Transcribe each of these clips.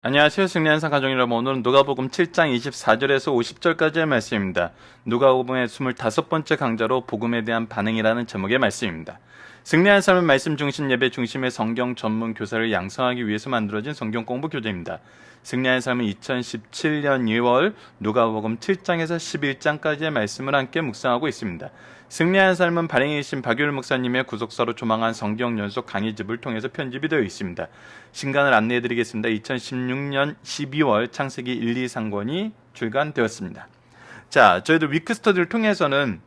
안녕하세요. 승리한상 가족 여러분. 오늘은 누가복음 7장 24절에서 50절까지의 말씀입니다. 누가복음의 25번째 강좌로 복음에 대한 반응이라는 제목의 말씀입니다. 승리한 삶의 말씀 중심 예배 중심의 성경 전문 교사를 양성하기 위해서 만들어진 성경 공부 교재입니다. 승리한 삶은 2017년 2월 누가복음 7장에서 11장까지의 말씀을 함께 묵상하고 있습니다. 승리한 삶은 발행이신 박유일 목사님의 구속사로 조망한 성경 연속 강의집을 통해서 편집이 되어 있습니다. 신간을 안내해드리겠습니다. 2016년 12월 창세기 1, 2, 3권이 출간되었습니다. 자, 저희들 위크스터디를 통해서는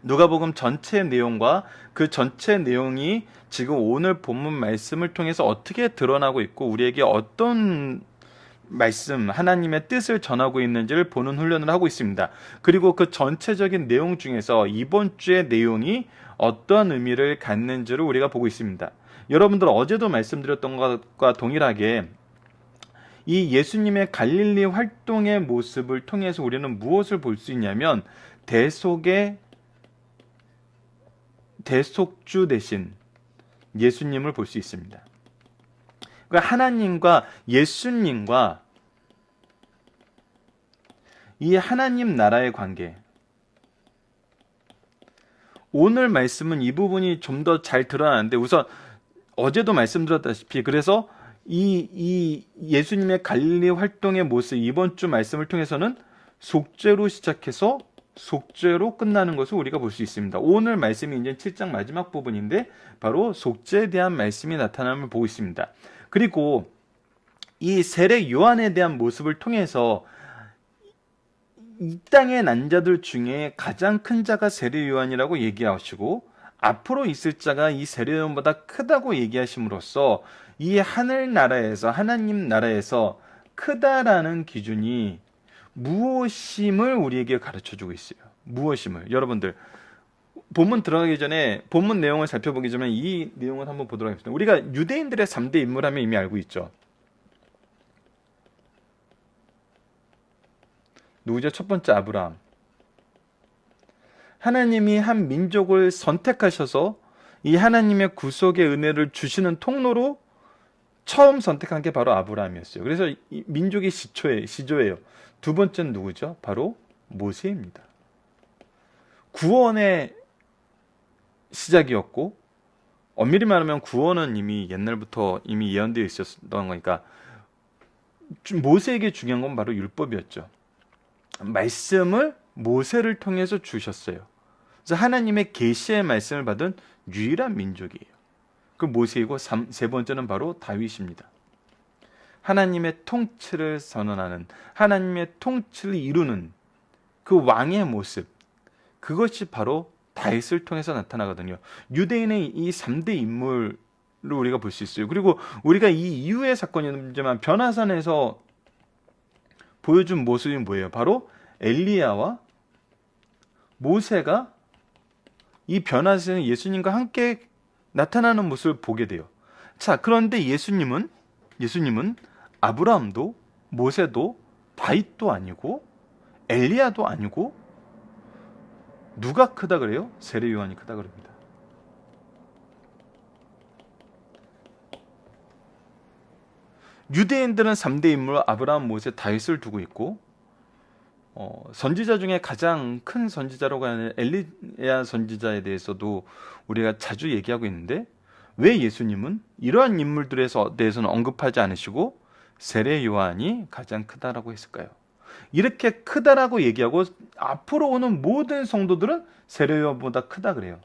누가복음 전체 내용과 그 전체 내용이 지금 오늘 본문 말씀을 통해서 어떻게 드러나고 있고 우리에게 어떤 말씀, 하나님의 뜻을 전하고 있는지를 보는 훈련을 하고 있습니다. 그리고 그 전체적인 내용 중에서 이번 주의 내용이 어떤 의미를 갖는지를 우리가 보고 있습니다. 여러분들 어제도 말씀드렸던 것과 동일하게 이 예수님의 갈릴리 활동의 모습을 통해서 우리는 무엇을 볼 수 있냐면 대속주 대신 예수님을 볼 수 있습니다. 그러니까 하나님과 예수님과 이 하나님 나라의 관계, 오늘 말씀은 이 부분이 좀 더 잘 드러나는데, 우선 어제도 말씀드렸다시피 그래서 이 예수님의 갈릴리 활동의 모습, 이번 주 말씀을 통해서는 속죄로 시작해서 속죄로 끝나는 것을 우리가 볼 수 있습니다. 오늘 말씀이 이제 7장 마지막 부분인데 바로 속죄에 대한 말씀이 나타남을 보고 있습니다. 그리고 이 세례 요한에 대한 모습을 통해서 이 땅의 난 자들 중에 가장 큰 자가 세례 요한이라고 얘기하시고 앞으로 있을 자가 이 세례 요한보다 크다고 얘기하심으로써 이 하늘나라에서, 하나님 나라에서 크다라는 기준이 무엇임을 우리에게 가르쳐주고 있어요. 무엇임을. 여러분들 본문 들어가기 전에, 본문 내용을 살펴보기 전에 이 내용을 한번 보도록 하겠습니다. 우리가 유대인들의 3대 인물하면 이미 알고 있죠. 누구죠? 첫 번째 아브라함. 하나님이 한 민족을 선택하셔서 이 하나님의 구속의 은혜를 주시는 통로로 처음 선택한 게 바로 아브라함이었어요. 그래서 이 민족의 시조예요. 두 번째는 누구죠? 바로 모세입니다. 구원의 시작이었고, 엄밀히 말하면 구원은 이미 옛날부터 이미 예언되어 있었던 거니까 모세에게 중요한 건 바로 율법이었죠. 말씀을 모세를 통해서 주셨어요. 그래서 하나님의 계시의 말씀을 받은 유일한 민족이에요. 그 모세이고 세 번째는 바로 다윗입니다. 하나님의 통치를 선언하는, 하나님의 통치를 이루는 그 왕의 모습, 그것이 바로 다윗을 통해서 나타나거든요. 유대인의 이 3대 인물을 우리가 볼 수 있어요. 그리고 우리가 이 이후의 사건이지만 변화산에서 보여준 모습이 뭐예요? 바로 엘리야와 모세가 이 변화산에 예수님과 함께 나타나는 모습을 보게 돼요. 자, 그런데 예수님은 아브라함도 모세도 다윗도 아니고 엘리야도 아니고 누가 크다 그래요? 세례 요한이 크다 그럽니다. 유대인들은 3대 인물 아브라함, 모세, 다윗을 두고 있고 선지자 중에 가장 큰 선지자라고 하는 엘리야 선지자에 대해서도 우리가 자주 얘기하고 있는데 왜 예수님은 이러한 인물들에 대해서는 언급하지 않으시고 세례 요한이 가장 크다라고 했을까요? 이렇게 크다라고 얘기하고 앞으로 오는 모든 성도들은 세례 요한보다 크다 그래요.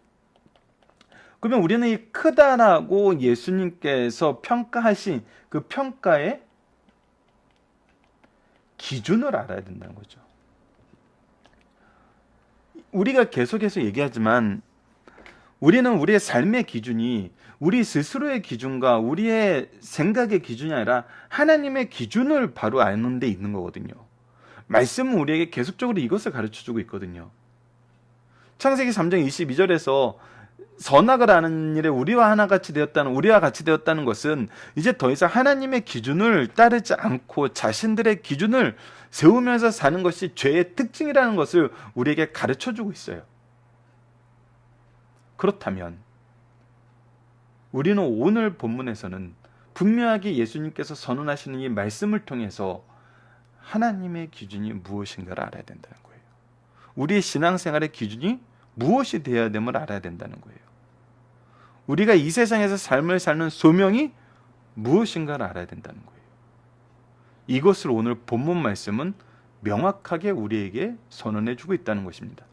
그러면 우리는 이 크다라고 예수님께서 평가하신 그 평가의 기준을 알아야 된다는 거죠. 우리가 계속해서 얘기하지만 우리는 우리의 삶의 기준이 우리 스스로의 기준과 우리의 생각의 기준이 아니라 하나님의 기준을 바로 아는 데 있는 거거든요. 말씀은 우리에게 계속적으로 이것을 가르쳐주고 있거든요. 창세기 3장 22절에서 선악을 아는 일에 우리와 같이 되었다는 것은 이제 더 이상 하나님의 기준을 따르지 않고 자신들의 기준을 세우면서 사는 것이 죄의 특징이라는 것을 우리에게 가르쳐주고 있어요. 그렇다면 우리는 오늘 본문에서는 분명하게 예수님께서 선언하시는 이 말씀을 통해서 하나님의 기준이 무엇인가를 알아야 된다는 거예요. 우리의 신앙생활의 기준이 무엇이 되어야 됨을 알아야 된다는 거예요. 우리가 이 세상에서 삶을 사는 소명이 무엇인가를 알아야 된다는 거예요. 이것을 오늘 본문 말씀은 명확하게 우리에게 선언해주고 있다는 것입니다.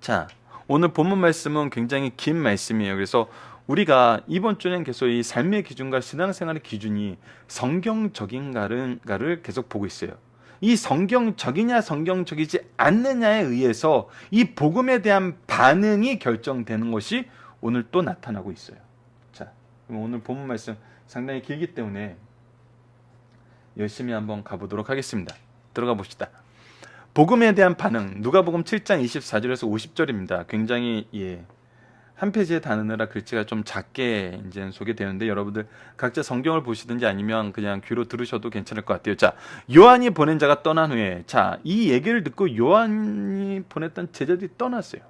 자, 오늘 본문 말씀은 굉장히 긴 말씀이에요. 그래서 우리가 이번 주는 계속 이 삶의 기준과 신앙생활의 기준이 성경적인가를 계속 보고 있어요. 이 성경적이냐 성경적이지 않느냐에 의해서 이 복음에 대한 반응이 결정되는 것이 오늘 또 나타나고 있어요. 자, 그럼 오늘 본문 말씀 상당히 길기 때문에 열심히 한번 가보도록 하겠습니다. 들어가 봅시다. 복음에 대한 반응, 누가복음 7장 24절에서 50절입니다. 굉장히 한 페이지에 다느라 글씨가 좀 작게 이제 소개되는데 여러분들 각자 성경을 보시든지 아니면 그냥 귀로 들으셔도 괜찮을 것 같아요. 자, 요한이 보낸 자가 떠난 후에, 자, 이 얘기를 듣고 요한이 보냈던 제자들이 떠났어요.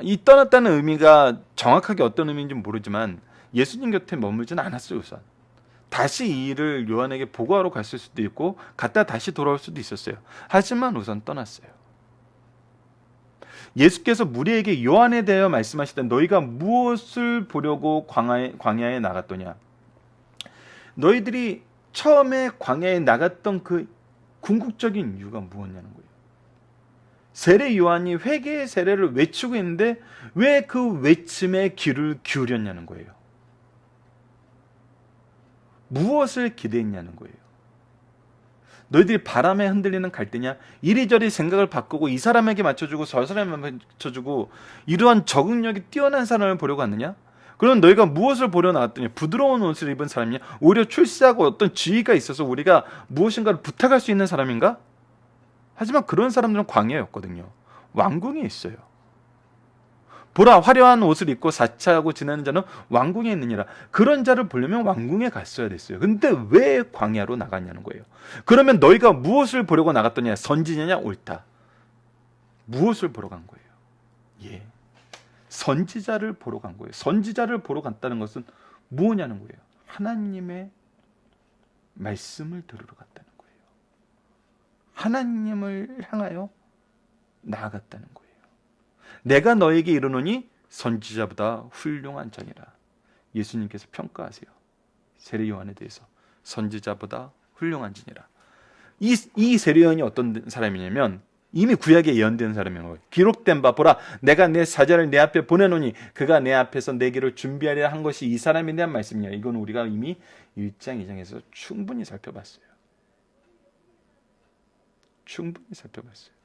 이 떠났다는 의미가 정확하게 어떤 의미인지 모르지만 예수님 곁에 머물지는 않았어요. 우선 다시 이 일을 요한에게 보고하러 갔을 수도 있고 갔다 다시 돌아올 수도 있었어요. 하지만 우선 떠났어요. 예수께서 무리에게 요한에 대하여 말씀하시던 너희가 무엇을 보려고 광야에 나갔더냐. 너희들이 처음에 광야에 나갔던 그 궁극적인 이유가 무엇냐는 거예요. 세례 요한이 회개의 세례를 외치고 있는데 왜 그 외침에 귀를 기울였냐는 거예요. 무엇을 기대했냐는 거예요. 너희들이 바람에 흔들리는 갈대냐? 이리저리 생각을 바꾸고 이 사람에게 맞춰주고 저 사람에게 맞춰주고 이러한 적응력이 뛰어난 사람을 보려고 하느냐? 그럼 너희가 무엇을 보려 나왔더냐? 부드러운 옷을 입은 사람이냐? 오히려 출세하고 어떤 지위가 있어서 우리가 무엇인가를 부탁할 수 있는 사람인가? 하지만 그런 사람들은 광야였거든요. 왕궁에 있어요. 보라, 화려한 옷을 입고 사치하고 지내는 자는 왕궁에 있느니라. 그런 자를 보려면 왕궁에 갔어야 됐어요. 근데 왜 광야로 나갔냐는 거예요. 그러면 너희가 무엇을 보려고 나갔더냐? 선지자냐? 옳다. 무엇을 보러 간 거예요? 선지자를 보러 간 거예요. 선지자를 보러 갔다는 것은 무엇냐는 거예요. 하나님의 말씀을 들으러 갔다는 거예요. 하나님을 향하여 나아갔다는 거예요. 내가 너에게 이르노니 선지자보다 훌륭한 자니라. 예수님께서 평가하세요. 세례 요한에 대해서 선지자보다 훌륭한 자니라. 이 세례 요한이 어떤 사람이냐면 이미 구약에 예언된 사람인 거예요. 기록된 바 보라, 내가 내 사자를 내 앞에 보내노니 그가 내 앞에서 내 길을 준비하리라 한 것이 이 사람에 대한 말씀이냐. 이건 우리가 이미 1장 2장에서 충분히 살펴봤어요. 충분히 살펴봤어요.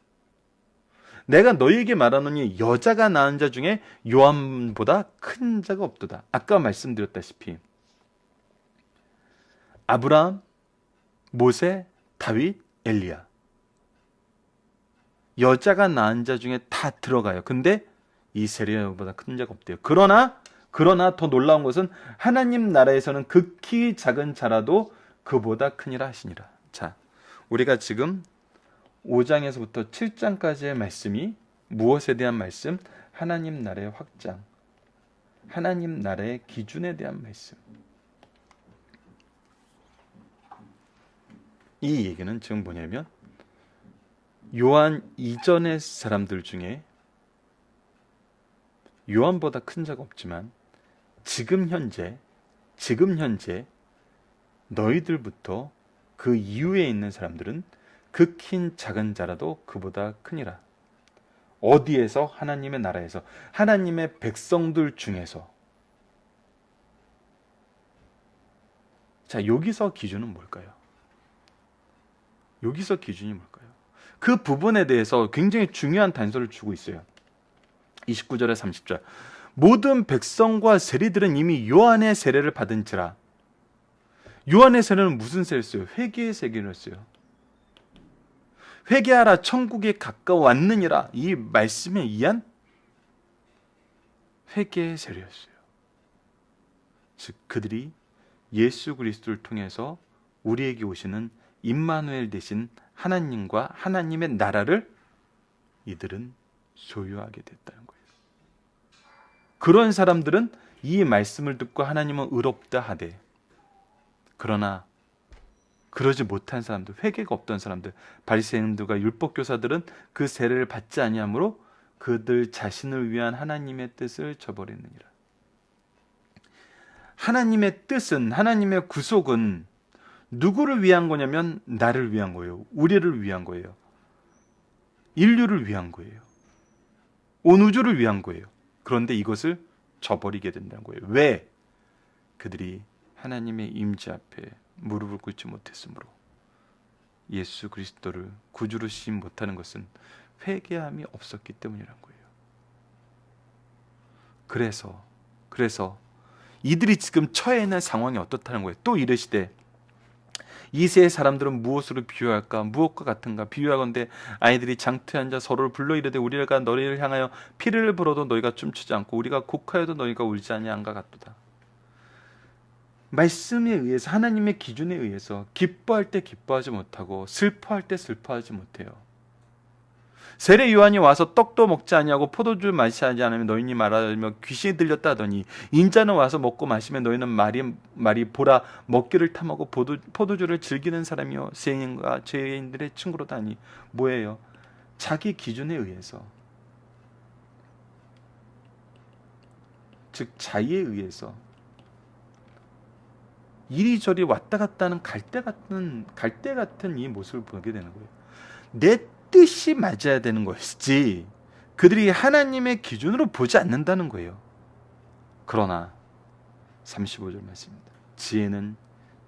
내가 너희에게 말하노니 여자가 낳은 자 중에 요한보다 큰 자가 없도다. 아까 말씀드렸다시피 아브라함, 모세, 다윗, 엘리야, 여자가 낳은 자 중에 다 들어가요. 근데 이 세례요한보다 큰 자가 없대요. 그러나 더 놀라운 것은 하나님 나라에서는 극히 작은 자라도 그보다 크니라 하시니라. 자, 우리가 지금 5장에서부터 7장까지의 말씀이 무엇에 대한 말씀? 하나님 나라의 확장, 하나님 나라의 기준에 대한 말씀. 이 얘기는 지금 뭐냐면 요한 이전의 사람들 중에 요한보다 큰 자가 없지만 지금 현재 너희들부터 그 이후에 있는 사람들은 극히 작은 자라도 그보다 크니라. 어디에서? 하나님의 나라에서, 하나님의 백성들 중에서. 자, 여기서 기준은 뭘까요? 여기서 기준이 뭘까요? 그 부분에 대해서 굉장히 중요한 단서를 주고 있어요. 29절에 30절. 모든 백성과 세리들은 이미 요한의 세례를 받은지라. 요한의 세례는 무슨 세례였어요? 회개의 세례였어요. 회개하라, 천국에 가까워왔느니라. 이 말씀에 의한 회개의 세례였어요. 즉 그들이 예수 그리스도를 통해서 우리에게 오시는 임마누엘 되신 하나님과 하나님의 나라를 이들은 소유하게 됐다는 거예요. 그런 사람들은 이 말씀을 듣고 하나님은 의롭다 하되, 그러나 그러지 못한 사람들, 회개가 없던 사람들, 바리새인들과 율법교사들은 그 세례를 받지 아니하므로 그들 자신을 위한 하나님의 뜻을 저버리느니라. 하나님의 뜻은, 하나님의 구속은 누구를 위한 거냐면 나를 위한 거예요. 우리를 위한 거예요. 인류를 위한 거예요. 온 우주를 위한 거예요. 그런데 이것을 저버리게 된다는 거예요. 왜? 그들이 하나님의 임재 앞에 무릎을 꿇지 못했으므로. 예수 그리스도를 구주로 시인 못하는 것은 회개함이 없었기 때문이란 거예요. 그래서 이들이 지금 처해 있는 상황이 어떻다는 거예요. 또 이르시되 이 세의 사람들은 무엇으로 비유할까? 무엇과 같은가? 비유하건대 아이들이 장터에 앉아 서로를 불러 이르되 우리가 너희를 향하여 피를 불어도 너희가 춤추지 않고 우리가 곡하여도 너희가 울지 아니한가 같도다. 말씀에 의해서, 하나님의 기준에 의해서 기뻐할 때 기뻐하지 못하고 슬퍼할 때 슬퍼하지 못해요. 세례 요한이 와서 떡도 먹지 아니하고 포도주 마시지 않으면 너희니 말하며 귀신이 들렸다 하더니 인자는 와서 먹고 마시면 너희는 말이 보라 먹기를 탐하고 포도주를 즐기는 사람이요 세인과 죄인들의 친구로다니. 뭐예요? 자기 기준에 의해서, 즉 자의에 의해서 이리저리 왔다 갔다 하는 갈대 같은 이 모습을 보게 되는 거예요. 내 뜻이 맞아야 되는 것이지 그들이 하나님의 기준으로 보지 않는다는 거예요. 그러나 35절 말씀입니다. 지혜는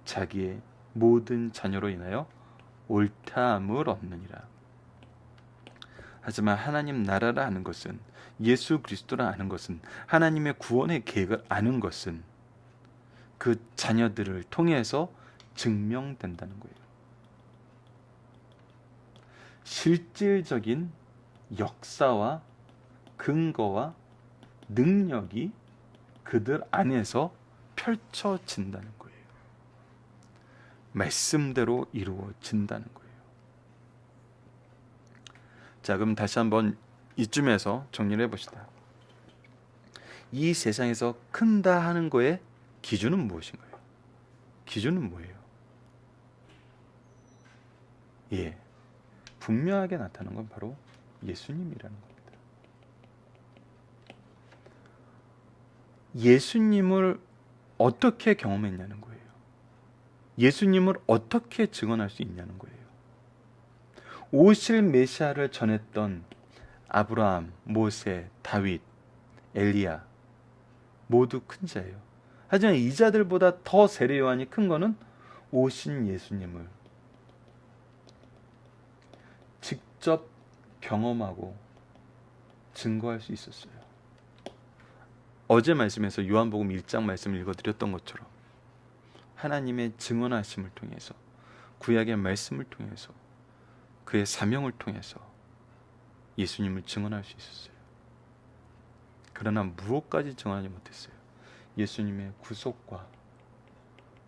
자기의 모든 자녀로 인하여 옳다함을 얻느니라. 하지만 하나님 나라를 아는 것은, 예수 그리스도를 아는 것은, 하나님의 구원의 계획을 아는 것은 그 자녀들을 통해서 증명된다는 거예요. 실질적인 역사와 근거와 능력이 그들 안에서 펼쳐진다는 거예요. 말씀대로 이루어진다는 거예요. 자, 그럼 다시 한번 이쯤에서 정리를 해봅시다. 이 세상에서 큰다 하는 거에 기준은 무엇인가요? 기준은 뭐예요? 분명하게 나타나는 건 바로 예수님이라는 겁니다. 예수님을 어떻게 경험했냐는 거예요. 예수님을 어떻게 증언할 수 있냐는 거예요. 오실 메시아를 전했던 아브라함, 모세, 다윗, 엘리야 모두 큰 자예요. 하지만 이 자들보다 더 세례 요한이 큰 거는 오신 예수님을 직접 경험하고 증거할 수 있었어요. 어제 말씀에서 요한복음 1장 말씀을 읽어드렸던 것처럼 하나님의 증언하심을 통해서, 구약의 말씀을 통해서, 그의 사명을 통해서 예수님을 증언할 수 있었어요. 그러나 무엇까지 증언하지 못했어요. 예수님의 구속과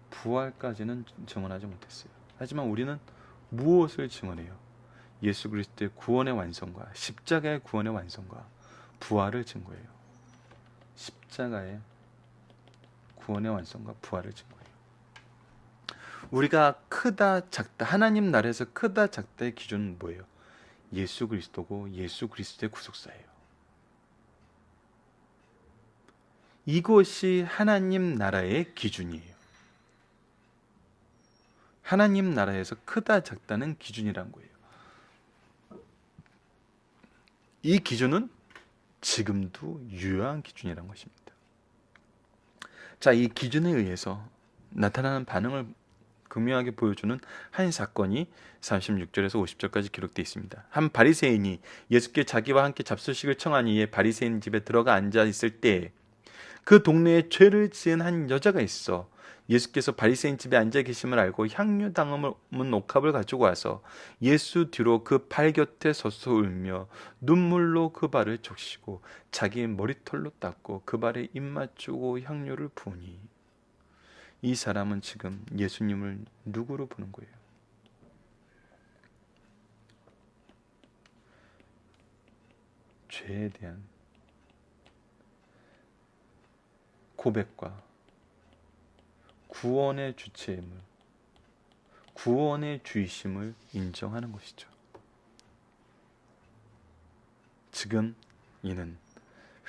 부활까지는 증언하지 못했어요. 하지만 우리는 무엇을 증언해요? 예수 그리스도의 구원의 완성과, 십자가의 구원의 완성과 부활을 증거해요. 십자가의 구원의 완성과 부활을 증거해요. 우리가 크다 작다, 하나님 나라에서 크다 작다의 기준은 뭐예요? 예수 그리스도고 예수 그리스도의 구속사예요. 이것이 하나님 나라의 기준이에요. 하나님 나라에서 크다 작다는 기준이란 거예요. 이 기준은 지금도 유효한 기준이란 것입니다. 자, 이 기준에 의해서 나타나는 반응을 극명하게 보여주는 한 사건이 36절에서 50절까지 기록되어 있습니다. 한 바리새인이 예수께 자기와 함께 잡수식을 청하니 이에 바리새인 집에 들어가 앉아 있을 때 그 동네에 죄를 지은 한 여자가 있어 예수께서 바리새인 집에 앉아 계심을 알고 향유 담은 옥합을 가지고 와서 예수 뒤로 그 발 곁에 서서 울며 눈물로 그 발을 적시고 자기 머리털로 닦고 그 발에 입 맞추고 향유를 부으니, 이 사람은 지금 예수님을 누구로 보는 거예요? 죄에 대한 고백과 구원의 주체임을, 구원의 주이심을 인정하는 것이죠. 지금 이는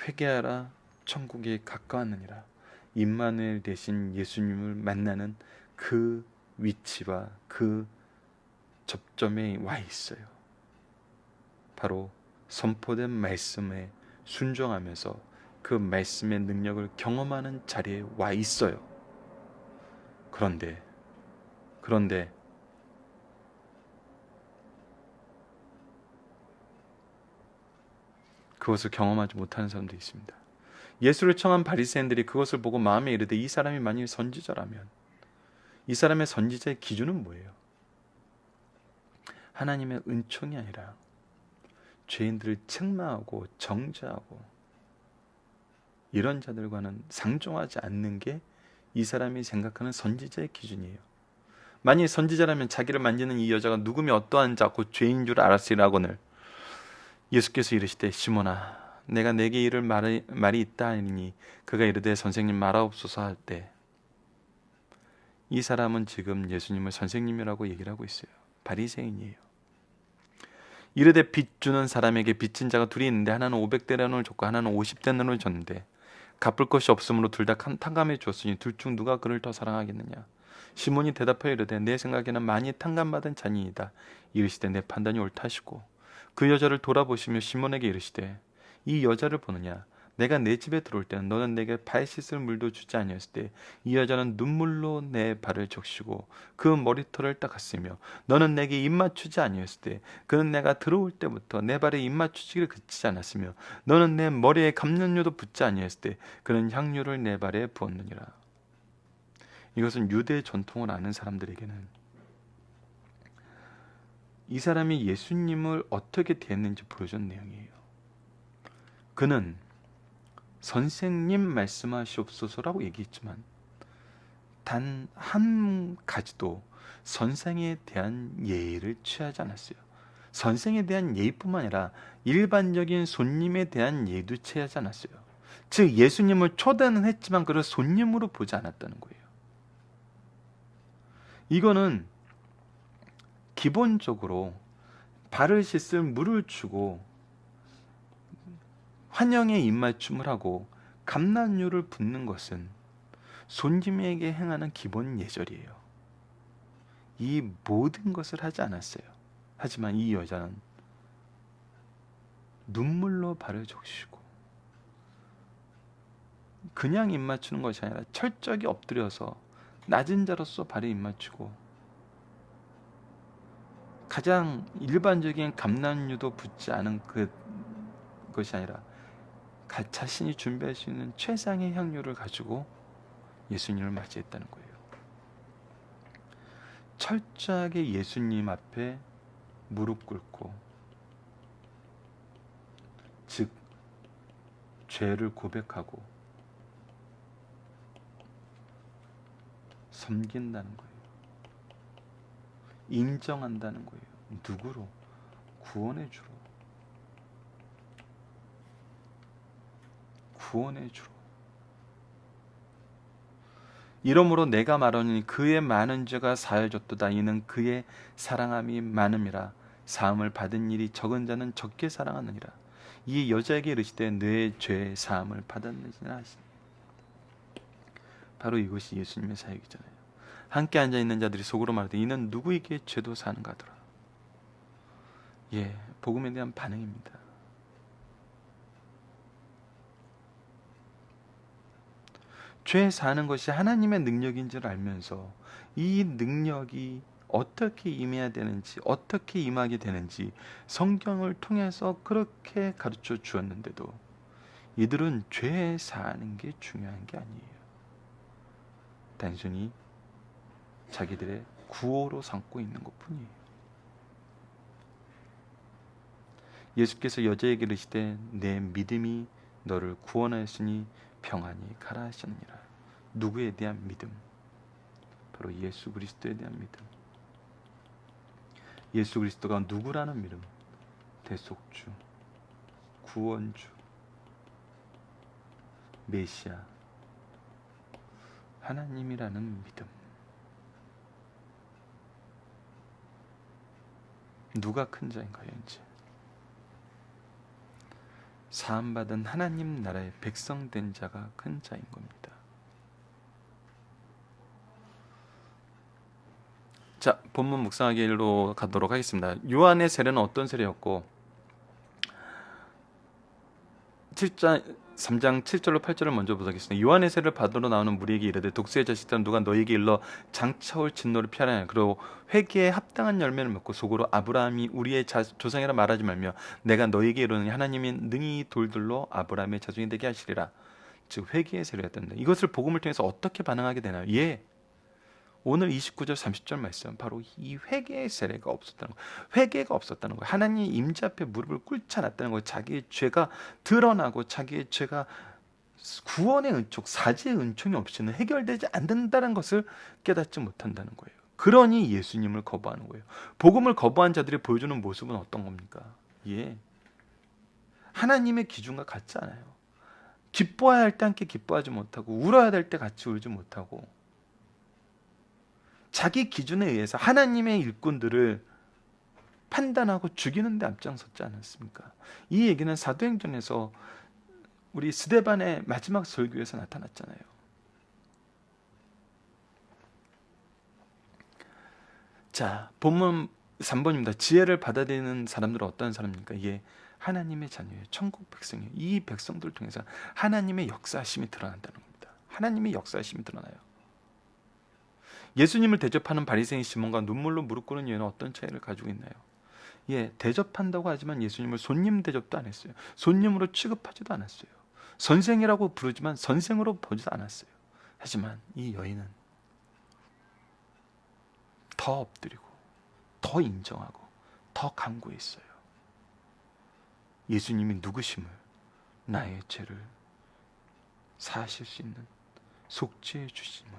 회개하라 천국이 가까웠느니라, 임마누엘 대신 예수님을 만나는 그 위치와 그 접점에 와 있어요. 바로 선포된 말씀에 순종하면서 그 말씀의 능력을 경험하는 자리에 와 있어요. 그런데 그것을 경험하지 못하는 사람도 있습니다. 예수를 청한 바리새인들이 그것을 보고 마음에 이르되 이 사람이 만일 선지자라면, 이 사람의 선지자의 기준은 뭐예요? 하나님의 은총이 아니라 죄인들을 책망하고 정죄하고 이런 자들과는 상종하지 않는 게 이 사람이 생각하는 선지자의 기준이에요. 만일 선지자라면 자기를 만지는 이 여자가 누구며 어떠한 자고 죄인 줄 알았으리라거늘 예수께서 이르시되 시몬아 내가 내게 이를 말이 있다 하니 그가 이르되 선생님 말하옵소서 할 때, 이 사람은 지금 예수님을 선생님이라고 얘기를 하고 있어요. 바리새인이에요. 이르되 빚 주는 사람에게 빚진 자가 둘이 있는데 하나는 500데나리온을 줬고 하나는 50데나리온을 줬는데 갚을 것이 없으므로 둘 다 탕감해 주었으니 둘 중 누가 그를 더 사랑하겠느냐? 시몬이 대답하여 이르되 내 생각에는 많이 탕감받은 자니이다. 이르시되 내 판단이 옳다 하시고 그 여자를 돌아보시며 시몬에게 이르시되 이 여자를 보느냐? 내가 내 집에 들어올 때는 너는 내게 발 씻을 물도 주지 아니었을 때 이 여자는 눈물로 내 발을 적시고 그 머리털을 닦았으며 너는 내게 입 맞추지 아니었을 때 그는 내가 들어올 때부터 내 발에 입 맞추기를 그치지 않았으며 너는 내 머리에 감람유도 붓지 아니었을 때 그는 향유를 내 발에 부었느니라. 이것은 유대 전통을 아는 사람들에게는 이 사람이 예수님을 어떻게 대했는지 보여준 내용이에요. 그는 선생님 말씀하시옵소서라고 얘기했지만 단 한 가지도 선생에 대한 예의를 취하지 않았어요. 선생에 대한 예의뿐만 아니라 일반적인 손님에 대한 예의도 취하지 않았어요. 즉 예수님을 초대는 했지만 그를 손님으로 보지 않았다는 거예요. 이거는 기본적으로 발을 씻을 물을 주고 환영의 입맞춤을 하고 감람유를 붓는 것은 손님에게 행하는 기본 예절이에요. 이 모든 것을 하지 않았어요. 하지만 이 여자는 눈물로 발을 적시고 그냥 입맞추는 것이 아니라 철저하게 엎드려서 낮은 자로서 발에 입맞추고 가장 일반적인 감람유도 붓지 않은 그것이 아니라 자신이 준비할 수 있는 최상의 향유를 가지고 예수님을 맞이했다는 거예요. 철저하게 예수님 앞에 무릎 꿇고, 즉 죄를 고백하고 섬긴다는 거예요. 인정한다는 거예요. 누구로? 구원의 주로. 구원의 주로. 이러므로 내가 말하니 그의 많은 죄가 사하여졌도다. 이는 그의 사랑함이 많음이라. 사함을 받은 일이 적은 자는 적게 사랑하느니라. 이 여자에게 이르시되 내 죄 사함을 받았느니라 하시니. 바로 이것이 예수님의 사역이잖아요. 함께 앉아 있는 자들이 속으로 말하되 이는 누구에게 죄도 사는가 하더라. 예, 복음에 대한 반응입니다. 죄 사는 것이 하나님의 능력인 줄 알면서 이 능력이 어떻게 임해야 되는지, 어떻게 임하게 되는지 성경을 통해서 그렇게 가르쳐 주었는데도 이들은 죄 사는 게 중요한 게 아니에요. 단순히 자기들의 구호로 삼고 있는 것뿐이에요. 예수께서 여자에게 이르시되 내 믿음이 너를 구원하였으니 평안히 가라 하셨느니라. 누구에 대한 믿음? 바로 예수 그리스도에 대한 믿음. 예수 그리스도가 누구라는 믿음? 대속주, 구원주, 메시아, 하나님이라는 믿음. 누가 큰 자인가요? 이제 사함받은 하나님 나라의 백성 된 자가 큰 자인 겁니다. 자, 본문 묵상하기로 가도록 하겠습니다. 요한의 세례는 어떤 세례였고 3장 7절로 8절을 먼저 보겠습니다. 요한의 세례를 받으러 나오는 무리에게 이르되 독수의 자식들은 누가 너희에게 일러 장차올 진노를 피하라. 그리고 회개에 합당한 열매를 맺고 속으로 아브라함이 우리의 조상이라 말하지 말며 내가 너희에게 이르노니 하나님이 능히 돌들로 아브라함의 자손이 되게 하시리라. 즉 회개의 세례였답니다. 이것을 복음을 통해서 어떻게 반응하게 되나요? 오늘 29절 30절 말씀 바로 이 회개의 세례가 없었다는 거예요. 회개가 없었다는 거예요. 하나님 임재 앞에 무릎을 꿇지 않았다는 거예요. 자기의 죄가 드러나고 자기의 죄가 구원의 은총, 사지의 은총이 없이는 해결되지 않는다는 것을 깨닫지 못한다는 거예요. 그러니 예수님을 거부하는 거예요. 복음을 거부한 자들이 보여주는 모습은 어떤 겁니까? 하나님의 기준과 같지 않아요. 기뻐해야 할 때 함께 기뻐하지 못하고 울어야 될 때 같이 울지 못하고 자기 기준에 의해서 하나님의 일꾼들을 판단하고 죽이는 데 앞장섰지 않았습니까? 이 얘기는 사도행전에서 우리 스데반의 마지막 설교에서 나타났잖아요. 자, 본문 3번입니다. 지혜를 받아들이는 사람들은 어떤 사람입니까? 하나님의 자녀예요. 천국 백성이에요. 이 백성들을 통해서 하나님의 역사하심이 드러난다는 겁니다. 하나님의 역사하심이 드러나요. 예수님을 대접하는 바리새인 시몬과 눈물로 무릎 꿇는 여인은 어떤 차이를 가지고 있나요? 대접한다고 하지만 예수님을 손님 대접도 안 했어요. 손님으로 취급하지도 않았어요. 선생이라고 부르지만 선생으로 보지도 않았어요. 하지만 이 여인은 더 엎드리고 더 인정하고 더 간구했어요. 예수님이 누구심을, 나의 죄를 사하실 수 있는 속죄해 주심을.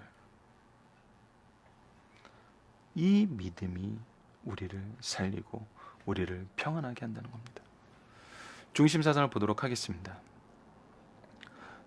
이 믿음이 우리를 살리고 우리를 평안하게 한다는 겁니다. 중심사상을 보도록 하겠습니다.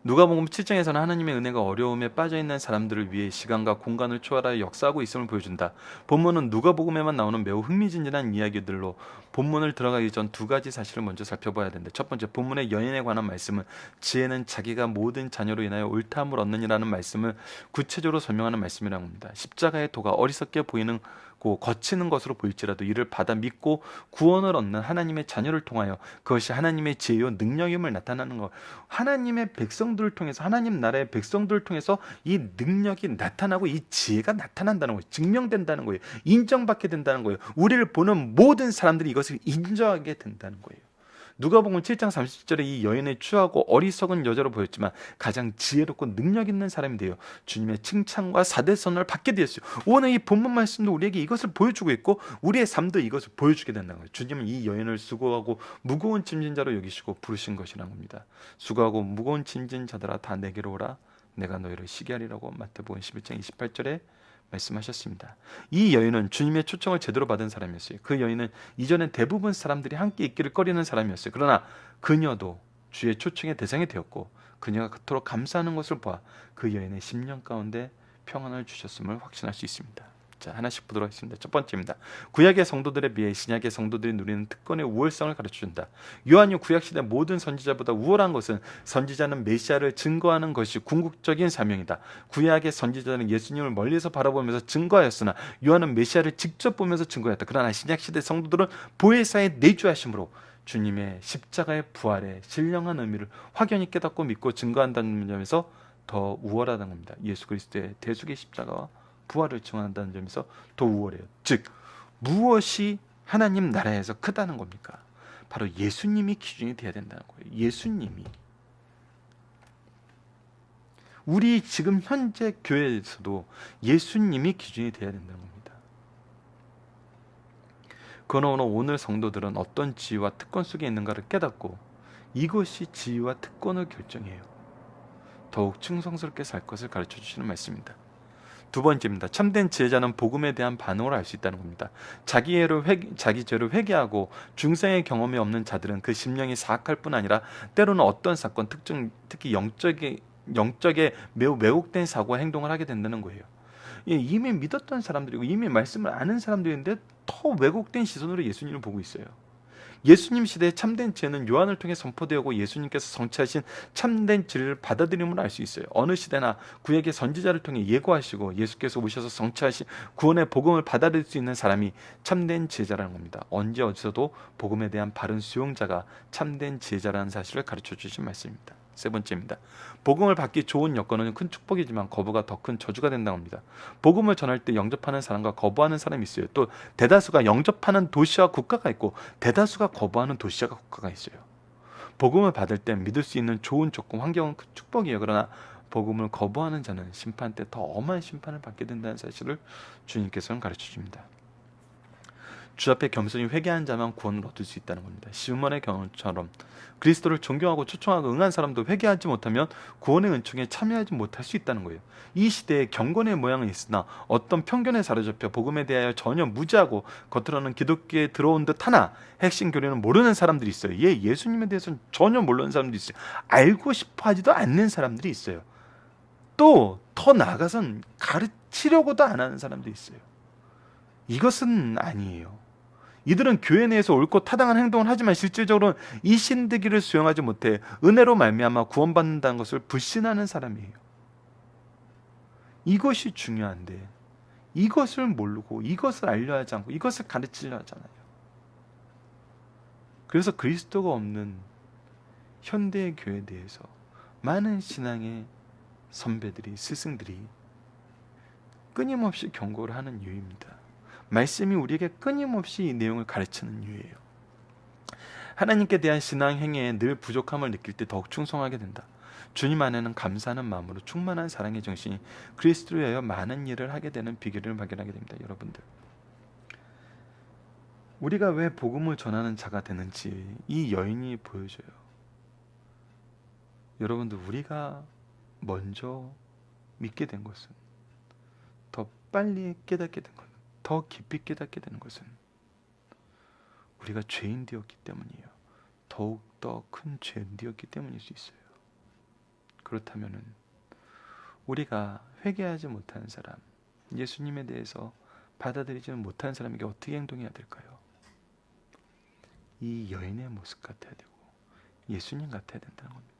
누가복음 7장에서는 하나님의 은혜가 어려움에 빠져있는 사람들을 위해 시간과 공간을 초월하여 역사하고 있음을 보여준다. 본문은 누가복음에만 나오는 매우 흥미진진한 이야기들로 본문을 들어가기 전 두 가지 사실을 먼저 살펴봐야 된다. 첫 번째, 본문의 여인에 관한 말씀은 지혜는 자기가 모든 자녀로 인하여 옳다함을 얻느니라는 말씀을 구체적으로 설명하는 말씀이라고 합니다. 십자가의 도가 어리석게 보이는 거치는 것으로 보일지라도 이를 받아 믿고 구원을 얻는 하나님의 자녀를 통하여 그것이 하나님의 지혜요 능력임을 나타나는 것. 하나님의 백성들을 통해서, 하나님 나라의 백성들을 통해서 이 능력이 나타나고 이 지혜가 나타난다는 거예요. 증명된다는 거예요. 인정받게 된다는 거예요. 우리를 보는 모든 사람들이 이것을 인정하게 된다는 거예요. 누가복음 7장 30절에 이 여인의 추하고 어리석은 여자로 보였지만 가장 지혜롭고 능력 있는 사람이 되어 주님의 칭찬과 사대선을 받게 되었어요. 오늘 이 본문 말씀도 우리에게 이것을 보여주고 있고 우리의 삶도 이것을 보여주게 된다는 거예요. 주님은 이 여인을 수고하고 무거운 짐진 자로 여기시고 부르신 것이라는 겁니다. 수고하고 무거운 짐진 자들아 다 내게로 오라, 내가 너희를 쉬게 하리라고 마태복음 11장 28절에 말씀하셨습니다. 이 여인은 주님의 초청을 제대로 받은 사람이었어요. 그 여인은 이전엔 대부분 사람들이 함께 있기를 꺼리는 사람이었어요. 그러나 그녀도 주의 초청의 대상이 되었고 그녀가 그토록 감사하는 것을 보아 그 여인의 심령 가운데 평안을 주셨음을 확신할 수 있습니다. 자, 하나씩 보도록 하겠습니다. 첫 번째입니다. 구약의 성도들에 비해 신약의 성도들이 누리는 특권의 우월성을 가르쳐준다. 요한이 구약시대 모든 선지자보다 우월한 것은 선지자는 메시아를 증거하는 것이 궁극적인 사명이다. 구약의 선지자는 예수님을 멀리서 바라보면서 증거하였으나 요한은 메시아를 직접 보면서 증거했다. 그러나 신약시대 성도들은 보혜사의 내주하심으로 주님의 십자가의 부활의 신령한 의미를 확연히 깨닫고 믿고 증거한다는 점에서 더 우월하다는 겁니다. 예수 그리스도의 대속의 십자가와 부활을 증언한다는 점에서 더 우월해요. 즉 무엇이 하나님 나라에서 크다는 겁니까? 바로 예수님이 기준이 돼야 된다는 거예요. 예수님이. 우리 지금 현재 교회에서도 예수님이 기준이 돼야 된다는 겁니다. 그러나 오늘 성도들은 어떤 지위와 특권 속에 있는가를 깨닫고 이것이 지위와 특권을 결정해요. 더욱 충성스럽게 살 것을 가르쳐 주시는 말씀입니다. 두 번째입니다. 참된 지혜자는 복음에 대한 반응을 알 수 있다는 겁니다. 자기 죄를 회개하고 중생의 경험이 없는 자들은 그 심령이 사악할 뿐 아니라 때로는 어떤 사건, 특히 영적인 영적에 매우 왜곡된 사고와 행동을 하게 된다는 거예요. 예, 이미 믿었던 사람들이고 이미 말씀을 아는 사람들인데 더 왜곡된 시선으로 예수님을 보고 있어요. 예수님 시대의 참된 지혜는 요한을 통해 선포되고 예수님께서 성취하신 참된 진리를 받아들임으로 알 수 있어요. 어느 시대나 구약의 선지자를 통해 예고하시고 예수께서 오셔서 성취하신 구원의 복음을 받아들일 수 있는 사람이 참된 지혜자라는 겁니다. 언제 어디서도 복음에 대한 바른 수용자가 참된 지혜자라는 사실을 가르쳐 주신 말씀입니다. 세 번째입니다. 복음을 받기 좋은 여건은 큰 축복이지만 거부가 더 큰 저주가 된다고 합니다. 복음을 전할 때 영접하는 사람과 거부하는 사람이 있어요. 또 대다수가 영접하는 도시와 국가가 있고 대다수가 거부하는 도시와 국가가 있어요. 복음을 받을 때 믿을 수 있는 좋은 조건, 환경은 큰 축복이에요. 그러나 복음을 거부하는 자는 심판 때 더 엄한 심판을 받게 된다는 사실을 주님께서는 가르쳐 줍니다. 주 앞에 겸손히 회개한 자만 구원을 얻을 수 있다는 겁니다. 시므온의 경우처럼 그리스도를 존경하고 초청하고 응한 사람도 회개하지 못하면 구원의 은총에 참여하지 못할 수 있다는 거예요. 이 시대에 경건의 모양은 있으나 어떤 편견에 사로잡혀 복음에 대하여 전혀 무지하고 겉으로는 기독교에 들어온 듯 하나 핵심 교리는 모르는 사람들이 있어요. 예수님에 대해서는 전혀 모르는 사람들이 있어요. 알고 싶어 하지도 않는 사람들이 있어요. 또 더 나아가선 가르치려고도 안 하는 사람들이 있어요. 이것은 아니에요. 이들은 교회 내에서 옳고 타당한 행동을 하지만 실질적으로는 이 신득기를 수용하지 못해 은혜로 말미암아 구원받는다는 것을 불신하는 사람이에요. 이것이 중요한데 이것을 모르고 이것을 알려 하지 않고 이것을 가르치려 하잖아요. 그래서 그리스도가 없는 현대의 교회에 대해서 많은 신앙의 선배들이, 스승들이 끊임없이 경고를 하는 이유입니다. 말씀이 우리에게 끊임없이 이 내용을 가르치는 이유예요. 하나님께 대한 신앙 행위에 늘 부족함을 느낄 때 더욱 충성하게 된다. 주님 안에는 감사하는 마음으로 충만한 사랑의 정신이 그리스도에 의하여 많은 일을 하게 되는 비결을 발견하게 됩니다. 여러분들, 우리가 왜 복음을 전하는 자가 되는지 이 여인이 보여줘요. 여러분들, 우리가 먼저 믿게 된 것은, 더 빨리 깨닫게 된 것은, 더 깊이 깨닫게 되는 것은 우리가 죄인되었기 때문이에요. 더욱더 큰 죄인되었기 때문일 수 있어요. 그렇다면 우리가 회개하지 못하는 사람, 예수님에 대해서 받아들이지 못하는 사람에게 어떻게 행동해야 될까요? 이 여인의 모습 같아야 되고 예수님 같아야 된다는 겁니다.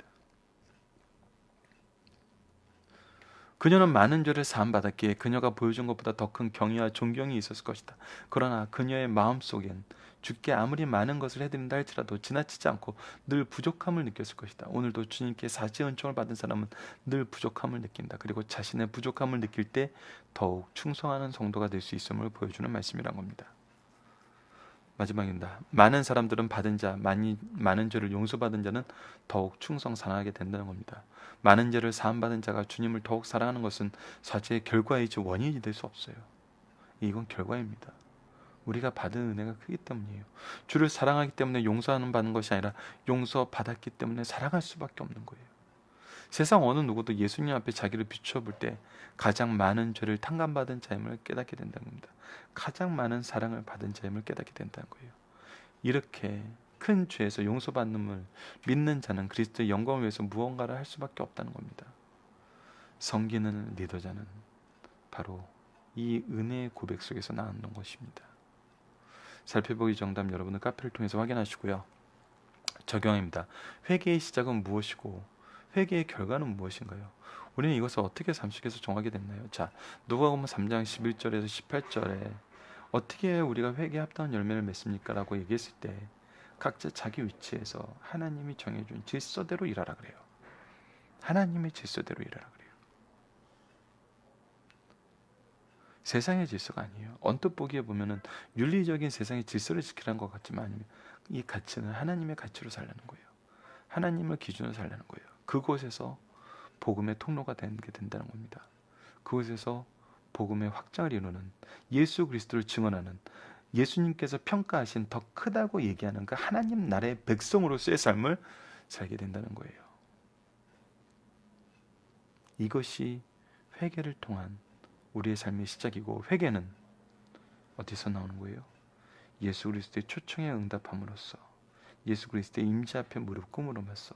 그녀는 많은 죄를 사함받았기에 그녀가 보여준 것보다 더 큰 경의와 존경이 있었을 것이다. 그러나 그녀의 마음속엔 주께 아무리 많은 것을 해드린다 할지라도 지나치지 않고 늘 부족함을 느꼈을 것이다. 오늘도 주님께 사지의 은총을 받은 사람은 늘 부족함을 느낀다. 그리고 자신의 부족함을 느낄 때 더욱 충성하는 성도가 될 수 있음을 보여주는 말씀이란 겁니다. 마지막입니다. 많은 사람들은 받은 자, 많은 죄를 용서받은 자는 더욱 충성 사랑하게 된다는 겁니다. 많은 죄를 사함받은 자가 주님을 더욱 사랑하는 것은 사죄의 결과이지 원인이 될 수 없어요. 이건 결과입니다. 우리가 받은 은혜가 크기 때문이에요. 주를 사랑하기 때문에 용서하는 받는 것이 아니라 용서받았기 때문에 사랑할 수밖에 없는 거예요. 세상 어느 누구도 예수님 앞에 자기를 비추어 볼 때 가장 많은 죄를 탕감받은 자임을 깨닫게 된다는 겁니다. 가장 많은 사랑을 받은 자임을 깨닫게 된다는 거예요. 이렇게 큰 죄에서 용서받음을 믿는 자는 그리스도의 영광을 위해서 무언가를 할 수밖에 없다는 겁니다. 섬기는 리더자는 바로 이 은혜의 고백 속에서 나오는 것입니다. 살펴보기 정답 여러분은 카페를 통해서 확인하시고요. 적용입니다. 회개의 시작은 무엇이고 회개의 결과는 무엇인가요? 우리는 이것을 어떻게 삼식해서 정하게 됐나요? 자, 누가복음 3장 11절에서 18절에 어떻게 우리가 회개에 합당한 열매를 맺습니까? 라고 얘기했을 때 각자 자기 위치에서 하나님이 정해준 질서대로 일하라 그래요. 하나님의 질서대로 일하라 그래요. 세상의 질서가 아니에요. 언뜻 보기에 보면은 윤리적인 세상의 질서를 지키라는 것 같지만 이 가치는 하나님의 가치로 살라는 거예요. 하나님을 기준으로 살라는 거예요. 그곳에서 복음의 통로가 되게 된다는 겁니다. 그곳에서 복음의 확장을 이루는, 예수 그리스도를 증언하는, 예수님께서 평가하신 더 크다고 얘기하는 그 하나님 나라의 백성으로서의 삶을 살게 된다는 거예요. 이것이 회개를 통한 우리의 삶의 시작이고, 회개는 어디서 나오는 거예요? 예수 그리스도의 초청에 응답함으로써 예수 그리스도의 임재 앞에 무릎 꿇음으로써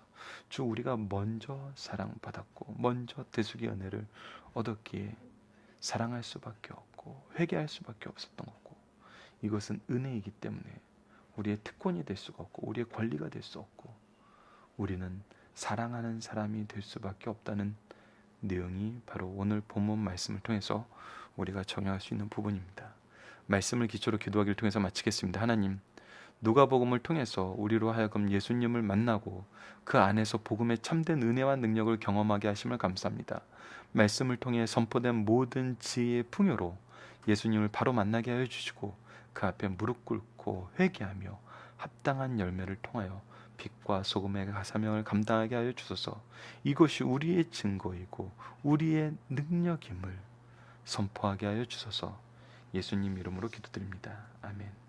주 우리가 먼저 사랑받았고 먼저 대속의 은혜를 얻었기에 사랑할 수밖에 없고 회개할 수밖에 없었던 거고, 이것은 은혜이기 때문에 우리의 특권이 될 수가 없고 우리의 권리가 될 수 없고 우리는 사랑하는 사람이 될 수밖에 없다는 내용이 바로 오늘 본문 말씀을 통해서 우리가 정의할 수 있는 부분입니다. 말씀을 기초로 기도하기를 통해서 마치겠습니다. 하나님, 누가복음을 통해서 우리로 하여금 예수님을 만나고 그 안에서 복음의 참된 은혜와 능력을 경험하게 하심을 감사합니다. 말씀을 통해 선포된 모든 지혜의 풍요로 예수님을 바로 만나게 하여 주시고 그 앞에 무릎 꿇고 회개하며 합당한 열매를 통하여 빛과 소금의 사명을 감당하게 하여 주소서. 이것이 우리의 증거이고 우리의 능력임을 선포하게 하여 주소서. 예수님 이름으로 기도드립니다. 아멘.